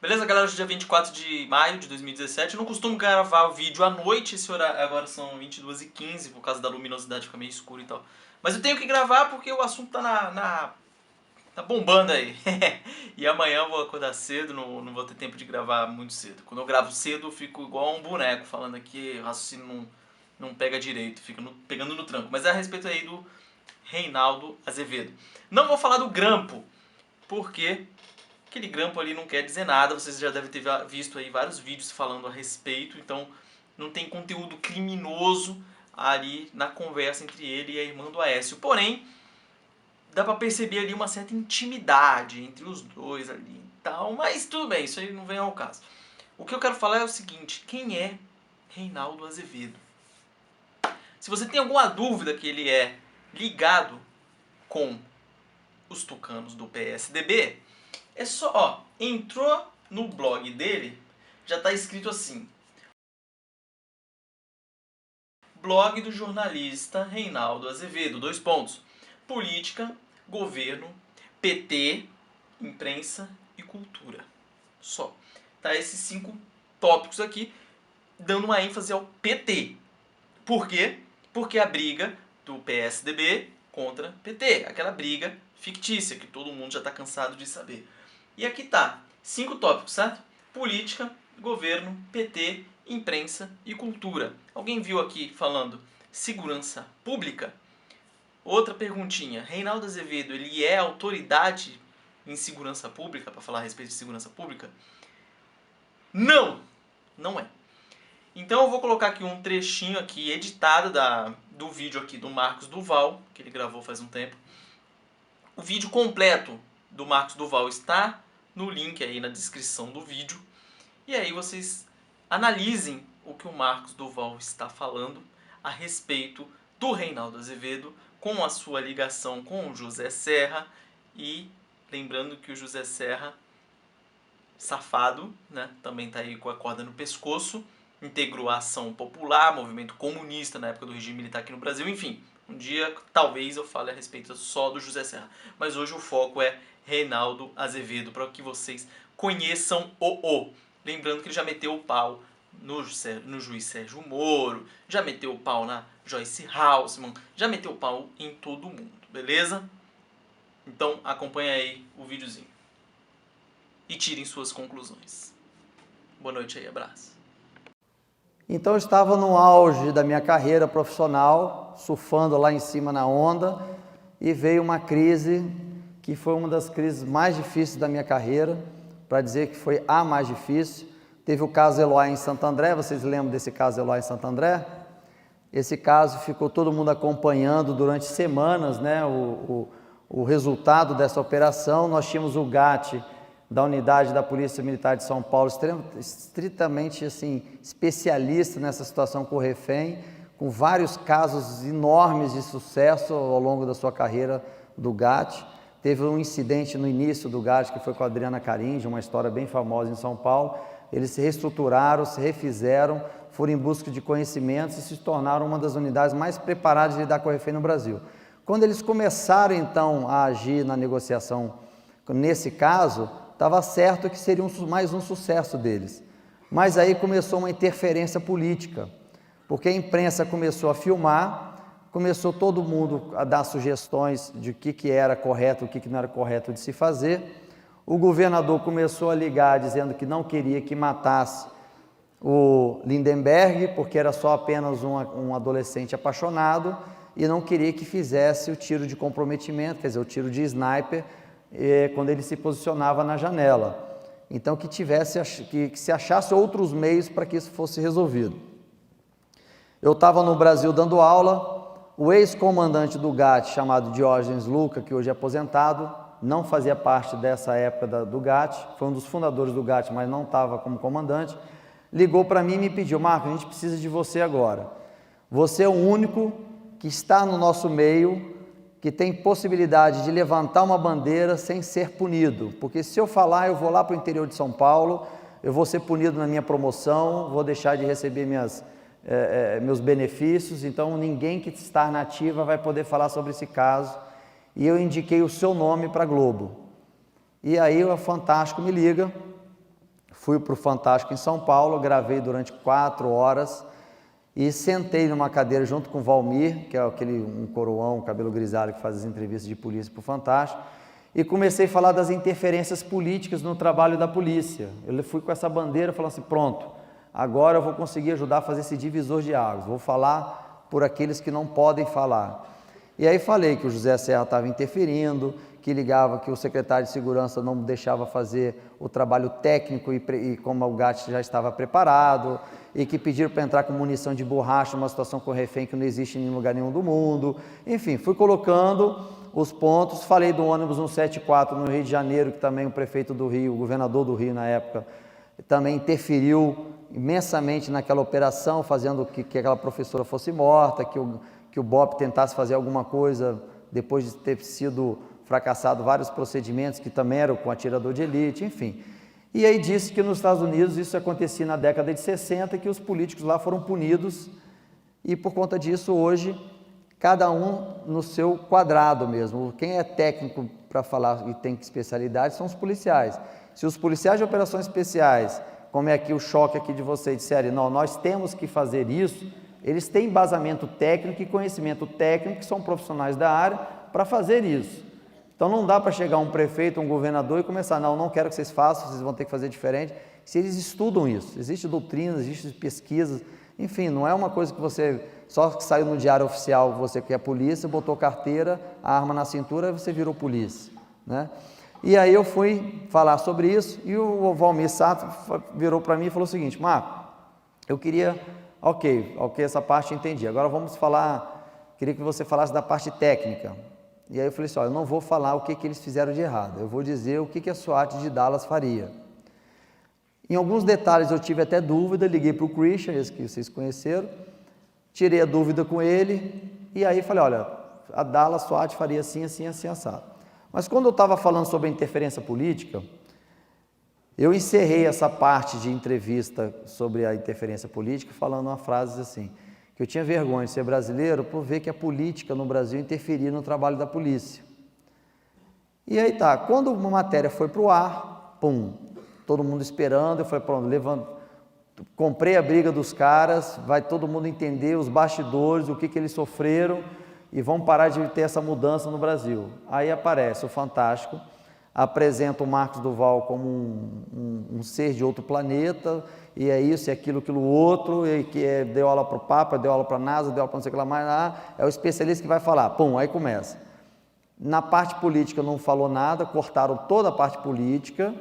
Beleza, galera? Hoje é dia 24 de maio de 2017. Eu não costumo gravar o vídeo à noite, esse horário, agora são 22h15, por causa da luminosidade ficar meio escuro e tal. Mas eu tenho que gravar porque o assunto tá bombando aí. E amanhã eu vou acordar cedo, não vou ter tempo de gravar muito cedo. Quando eu gravo cedo eu fico igual um boneco, falando aqui, o raciocínio não pega direito, fica pegando no tranco. Mas é a respeito aí do Reinaldo Azevedo. Não vou falar do grampo, porque aquele grampo ali não quer dizer nada, vocês já devem ter visto aí vários vídeos falando a respeito, então não tem conteúdo criminoso ali na conversa entre ele e a irmã do Aécio. Porém, dá pra perceber ali uma certa intimidade entre os dois ali e tal, mas tudo bem, isso aí não vem ao caso. O que eu quero falar é o seguinte: quem é Reinaldo Azevedo? Se você tem alguma dúvida que ele é ligado com os tucanos do PSDB, é só, ó, entrou no blog dele, já tá escrito assim: blog do jornalista Reinaldo Azevedo, : política, governo, PT, imprensa e cultura. Só. Tá esses 5 tópicos aqui, dando uma ênfase ao PT. Por quê? Porque a briga do PSDB contra PT, aquela briga fictícia que todo mundo já tá cansado de saber. E aqui tá, 5 tópicos, certo? Política, governo, PT, imprensa e cultura. Alguém viu aqui falando segurança pública? Outra perguntinha: Reinaldo Azevedo, ele é autoridade em segurança pública, para falar a respeito de segurança pública? Não! Não é. Então eu vou colocar aqui um trechinho aqui editado do vídeo aqui do Marcos Duval, que ele gravou faz um tempo. O vídeo completo do Marcos Duval está no link aí na descrição do vídeo. E aí vocês analisem o que o Marcos Duval está falando a respeito do Reinaldo Azevedo, com a sua ligação com o José Serra. E lembrando que o José Serra, safado, né, também está aí com a corda no pescoço, integrou a Ação Popular, movimento comunista na época do regime militar aqui no Brasil. Enfim, um dia talvez eu fale a respeito só do José Serra, mas hoje o foco é Reinaldo Azevedo, para que vocês conheçam o. Lembrando que ele já meteu o pau no juiz Sérgio Moro, já meteu o pau na Joyce Haussmann, já meteu o pau em todo mundo, beleza? Então acompanha aí o videozinho e tirem suas conclusões. Boa noite aí, abraço. Então eu estava no auge da minha carreira profissional, surfando lá em cima na onda, e veio uma crise que foi uma das crises mais difíceis da minha carreira, para dizer que foi a mais difícil. Teve o caso Eloá em Santo André, vocês lembram desse caso Eloá em Santo André? Esse caso ficou todo mundo acompanhando durante semanas, né, o resultado dessa operação. Nós tínhamos o GAT da unidade da Polícia Militar de São Paulo, estritamente assim, especialista nessa situação com o refém, com vários casos enormes de sucesso ao longo da sua carreira do GAT. Teve um incidente no início do GAT que foi com a Adriana Caringe, uma história bem famosa em São Paulo. Eles se reestruturaram, se refizeram, foram em busca de conhecimentos e se tornaram uma das unidades mais preparadas de lidar com o refém no Brasil. Quando eles começaram então a agir na negociação, nesse caso, estava certo que seria mais um sucesso deles. Mas aí começou uma interferência política, porque a imprensa começou a filmar, começou todo mundo a dar sugestões de o que era correto, o que não era correto de se fazer. O governador começou a ligar dizendo que não queria que matasse o Lindenberg, porque era só apenas um adolescente apaixonado, e não queria que fizesse o tiro de comprometimento, quer dizer, o tiro de sniper, quando ele se posicionava na janela. Então que se achasse outros meios para que isso fosse resolvido. Eu estava no Brasil dando aula, o ex-comandante do GAT, chamado Diógenes Luca, que hoje é aposentado, não fazia parte dessa época do GAT, foi um dos fundadores do GAT, mas não estava como comandante, ligou para mim e me pediu: Marco, a gente precisa de você agora. Você é o único que está no nosso meio, que tem possibilidade de levantar uma bandeira sem ser punido, porque se eu falar, eu vou lá para o interior de São Paulo, eu vou ser punido na minha promoção, vou deixar de receber meus benefícios, então ninguém que está na ativa vai poder falar sobre esse caso. E eu indiquei o seu nome para a Globo. E aí o Fantástico me liga fui para o Fantástico em São Paulo, gravei durante 4 horas e sentei numa cadeira junto com o Valmir, que é um coroão, um cabelo grisalho que faz as entrevistas de polícia para o Fantástico, e comecei a falar das interferências políticas no trabalho da polícia. Eu fui com essa bandeira falando assim, pronto, agora eu vou conseguir ajudar a fazer esse divisor de águas, vou falar por aqueles que não podem falar. E aí falei que o José Serra estava interferindo, que ligava que o secretário de segurança não deixava fazer o trabalho técnico e como o GAT já estava preparado, e que pediram para entrar com munição de borracha numa situação com refém que não existe em lugar nenhum do mundo. Enfim, fui colocando os pontos, falei do ônibus 174 no Rio de Janeiro, que também o prefeito do Rio, o governador do Rio na época, também interferiu imensamente naquela operação, fazendo que aquela professora fosse morta, que o BOPE tentasse fazer alguma coisa depois de ter sido fracassado vários procedimentos que também eram com atirador de elite, enfim. E aí disse que nos Estados Unidos isso acontecia na década de 60, que os políticos lá foram punidos e por conta disso hoje cada um no seu quadrado mesmo. Quem é técnico para falar e tem especialidade são os policiais. Se os policiais de operações especiais, como é aqui o choque aqui de vocês, disserem, não, nós temos que fazer isso, eles têm embasamento técnico e conhecimento técnico, que são profissionais da área, para fazer isso. Então não dá para chegar um prefeito, um governador e começar, não quero que vocês façam, vocês vão ter que fazer diferente. Se eles estudam isso, existe doutrina, existe pesquisas, enfim, não é uma coisa que você, só que saiu no diário oficial, você que é polícia, botou carteira, a arma na cintura, você virou polícia, né? E aí eu fui falar sobre isso e o Valmir Sato virou para mim e falou o seguinte, Marco, eu queria, ok, essa parte eu entendi, agora vamos falar, queria que você falasse da parte técnica. E aí eu falei assim, eu não vou falar o que eles fizeram de errado, eu vou dizer o que a SWAT de Dallas faria. Em alguns detalhes eu tive até dúvida, liguei para o Christian, esse que vocês conheceram, tirei a dúvida com ele, e aí falei, olha, a Dallas SWAT faria assim, assim, assim, assado. Mas quando eu estava falando sobre a interferência política, eu encerrei essa parte de entrevista sobre a interferência política falando uma frase assim, que eu tinha vergonha de ser brasileiro por ver que a política no Brasil interferia no trabalho da polícia. E aí tá, quando uma matéria foi para o ar, pum, todo mundo esperando, eu falei, pronto, comprei a briga dos caras, vai todo mundo entender os bastidores, o que eles sofreram e vão parar de ter essa mudança no Brasil. Aí aparece o Fantástico, apresenta o Marcos Duval como um ser de outro planeta, e é isso, é aquilo, aquilo outro, e que deu aula para o Papa, deu aula para a NASA, deu aula para não sei o que lá mais, é o especialista que vai falar, pum, aí começa. Na parte política não falou nada, cortaram toda a parte política,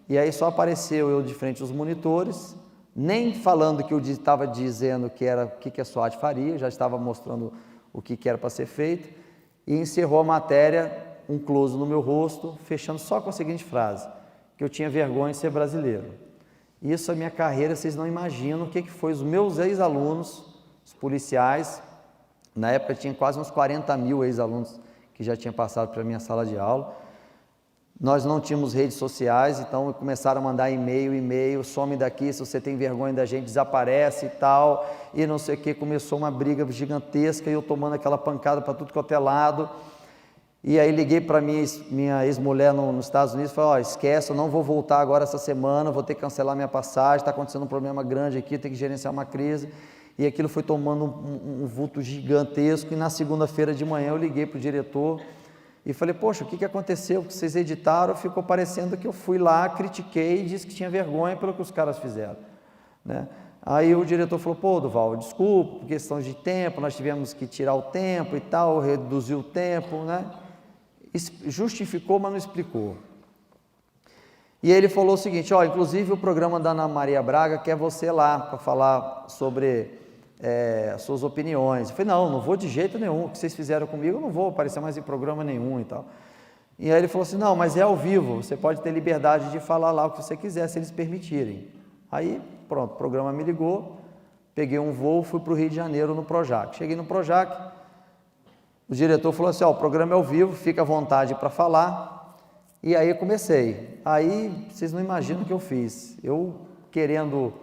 e aí só apareceu eu de frente aos monitores, nem falando que eu estava dizendo que era o que a SWAT faria, já estava mostrando o que era para ser feito, e encerrou a matéria, um close no meu rosto, fechando só com a seguinte frase, que eu tinha vergonha de ser brasileiro. Isso, a minha carreira, vocês não imaginam o que foi os meus ex-alunos, os policiais, na época tinha quase uns 40 mil ex-alunos que já tinham passado pela minha sala de aula. Nós não tínhamos redes sociais, então começaram a mandar e-mail, some daqui, se você tem vergonha da gente, desaparece e tal, e não sei o que, começou uma briga gigantesca, e eu tomando aquela pancada para tudo quanto é lado. E aí liguei para minha ex-mulher nos Estados Unidos e falei, esquece, eu não vou voltar agora essa semana, vou ter que cancelar minha passagem, está acontecendo um problema grande aqui, tem que gerenciar uma crise. E aquilo foi tomando um vulto gigantesco, e na segunda-feira de manhã eu liguei para o diretor e falei, poxa, o que aconteceu? O que vocês editaram, ficou parecendo que eu fui lá, critiquei e disse que tinha vergonha pelo que os caras fizeram, né? Aí o diretor falou, pô, Duval, desculpa, por questão de tempo, nós tivemos que tirar o tempo e tal, reduzir o tempo, né? Justificou, mas não explicou. E ele falou o seguinte, inclusive o programa da Ana Maria Braga quer você lá para falar sobre as suas opiniões. Eu falei, não vou de jeito nenhum, o que vocês fizeram comigo, eu não vou aparecer mais em programa nenhum e tal. E aí ele falou assim, não, mas é ao vivo, você pode ter liberdade de falar lá o que você quiser, se eles permitirem. Aí, pronto, o programa me ligou, peguei um voo, fui para o Rio de Janeiro no Projac. Cheguei no Projac, o diretor falou assim, o programa é ao vivo, fica à vontade para falar. E aí eu comecei. Aí vocês não imaginam o que eu fiz. Eu querendo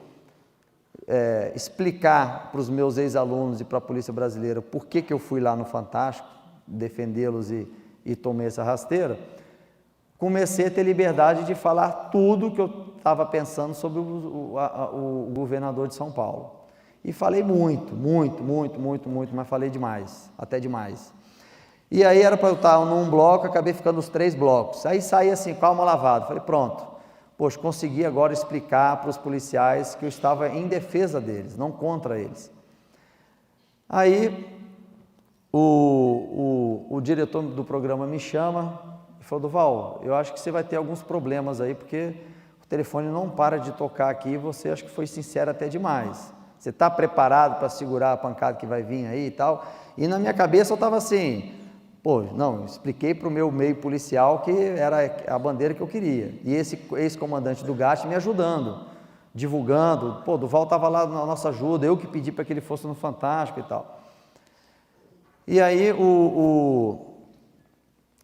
explicar para os meus ex-alunos e para a Polícia Brasileira por que eu fui lá no Fantástico, defendê-los e tomei essa rasteira. comecei a ter liberdade de falar tudo que eu estava pensando sobre o governador de São Paulo. E falei muito, mas falei demais, até demais. E aí era para eu estar num bloco, acabei ficando nos 3 blocos. Aí saí assim, com a alma lavada, falei, pronto, poxa, consegui agora explicar para os policiais que eu estava em defesa deles, não contra eles. Aí o diretor do programa me chama e falou, Duval, eu acho que você vai ter alguns problemas aí, porque o telefone não para de tocar aqui e você acho que foi sincero até demais. Você está preparado para segurar a pancada que vai vir aí e tal? E na minha cabeça eu estava assim, pô, não, expliquei para o meu meio policial que era a bandeira que eu queria. E esse ex-comandante do GAT me ajudando, divulgando, pô, Duval estava lá na nossa ajuda, eu que pedi para que ele fosse no Fantástico e tal. E aí,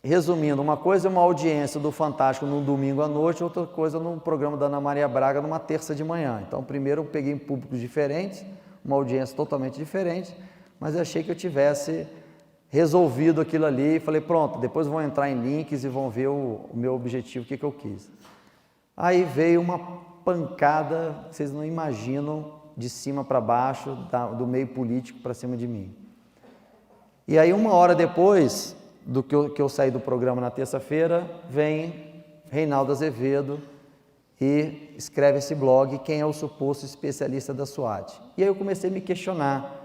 resumindo, uma coisa é uma audiência do Fantástico num domingo à noite, outra coisa num programa da Ana Maria Braga numa terça de manhã. Então, primeiro eu peguei públicos diferentes, uma audiência totalmente diferente, mas eu achei que eu tivesse resolvido aquilo ali e falei, pronto, depois vão entrar em links e vão ver o meu objetivo, o que eu quis. Aí veio uma pancada, vocês não imaginam, de cima para baixo, do meio político para cima de mim. E aí, uma hora depois do que eu saí do programa na terça-feira, vem Reinaldo Azevedo e escreve esse blog, quem é o suposto especialista da SWAT. E aí eu comecei a me questionar,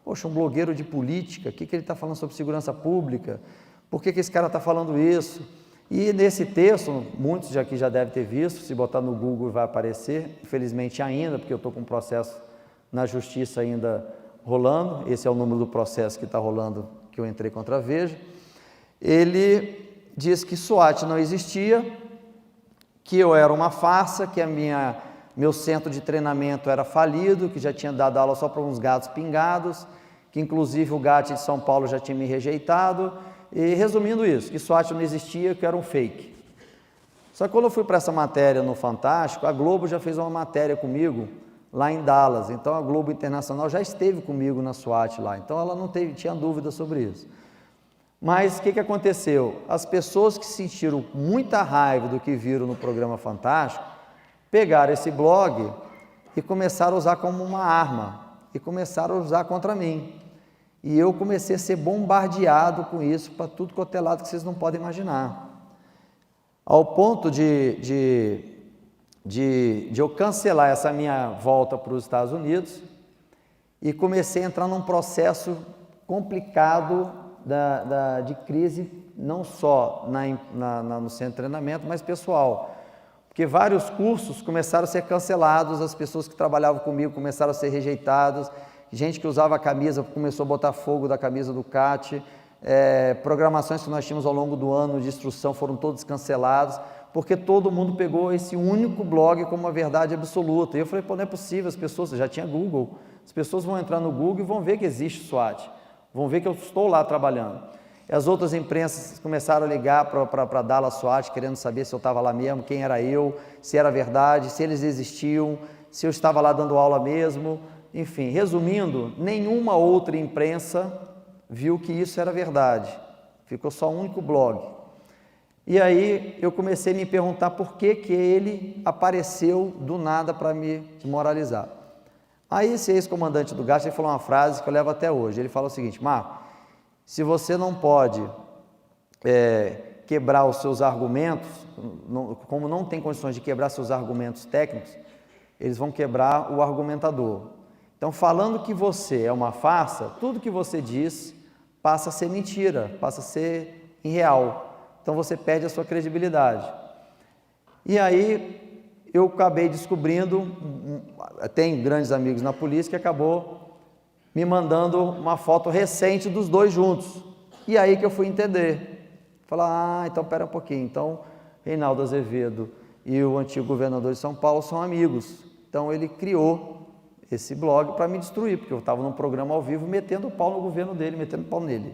poxa, um blogueiro de política, o que ele está falando sobre segurança pública? Por que esse cara está falando isso? E nesse texto, muitos aqui já devem ter visto, se botar no Google vai aparecer, infelizmente ainda, porque eu estou com um processo na justiça ainda rolando, esse é o número do processo que está rolando, que eu entrei contra a Veja. Ele diz que SWAT não existia, que eu era uma farsa, que meu centro de treinamento era falido, que já tinha dado aula só para uns gatos pingados, que inclusive o GAT de São Paulo já tinha me rejeitado, e resumindo isso, que SWAT não existia, que era um fake. Só que quando eu fui para essa matéria no Fantástico, a Globo já fez uma matéria comigo lá em Dallas, então a Globo Internacional já esteve comigo na SWAT lá, então ela não tinha dúvida sobre isso. Mas o que aconteceu? As pessoas que sentiram muita raiva do que viram no programa Fantástico, pegaram esse blog e começaram a usar como uma arma, e começaram a usar contra mim. E eu comecei a ser bombardeado com isso para tudo quanto é lado que vocês não podem imaginar. Ao ponto de eu cancelar essa minha volta para os Estados Unidos e comecei a entrar num processo complicado de crise, não só no centro de treinamento, mas pessoal. Porque vários cursos começaram a ser cancelados, as pessoas que trabalhavam comigo começaram a ser rejeitadas, gente que usava a camisa começou a botar fogo da camisa do CAT, programações que nós tínhamos ao longo do ano de instrução foram todas canceladas, porque todo mundo pegou esse único blog como uma verdade absoluta. E eu falei, pô, não é possível, as pessoas, já tinha Google, as pessoas vão entrar no Google e vão ver que existe SWAT, vão ver que eu estou lá trabalhando. E as outras imprensas começaram a ligar para Dallas SWAT, querendo saber se eu estava lá mesmo, quem era eu, se era verdade, se eles existiam, se eu estava lá dando aula mesmo. Enfim, resumindo, nenhuma outra imprensa viu que isso era verdade. Ficou só um único blog. E aí eu comecei a me perguntar por que ele apareceu do nada para me desmoralizar. Aí esse ex-comandante do GAT falou uma frase que eu levo até hoje. Ele falou o seguinte, Marco, se você não pode quebrar os seus argumentos, como não tem condições de quebrar seus argumentos técnicos, eles vão quebrar o argumentador. Então, falando que você é uma farsa, tudo que você diz passa a ser mentira, passa a ser irreal. Então, você perde a sua credibilidade. E aí, eu acabei descobrindo, tem grandes amigos na polícia, que acabou me mandando uma foto recente dos dois juntos. E aí que eu fui entender. Falar, então, pera um pouquinho. Então, Reinaldo Azevedo e o antigo governador de São Paulo são amigos. Então, ele criou esse blog para me destruir, porque eu estava num programa ao vivo metendo o pau no governo dele, metendo o pau nele.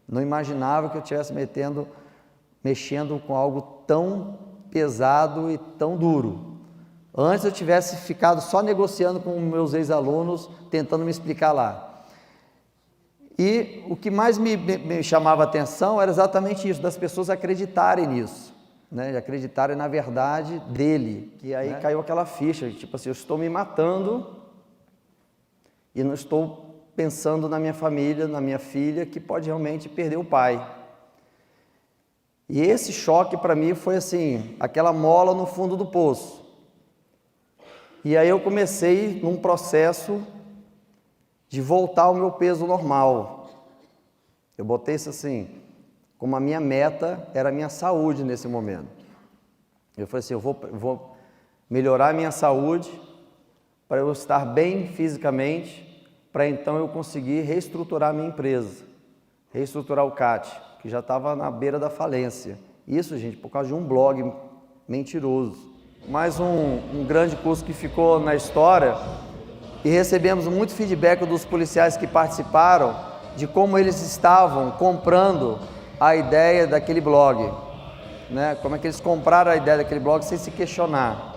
Não imaginava que eu estivesse mexendo com algo tão pesado e tão duro. Antes eu tivesse ficado só negociando com meus ex-alunos, tentando me explicar lá. E o que mais me chamava a atenção era exatamente isso, das pessoas acreditarem nisso. né, de acreditarem na verdade dele. E aí caiu aquela ficha, tipo assim, eu estou me matando e não estou pensando na minha família, na minha filha, que pode realmente perder o pai. E esse choque para mim foi assim, aquela mola no fundo do poço. E aí eu comecei num processo de voltar ao meu peso normal. Eu botei isso assim, como a minha meta era a minha saúde nesse momento. Eu falei assim, eu vou melhorar a minha saúde para eu estar bem fisicamente, para então eu conseguir reestruturar a minha empresa, reestruturar o CAT, que já estava na beira da falência. Isso, gente, por causa de um blog mentiroso. Mais um grande curso que ficou na história, e recebemos muito feedback dos policiais que participaram de como eles estavam comprando a ideia daquele blog, né? Como é que eles compraram a ideia daquele blog sem se questionar.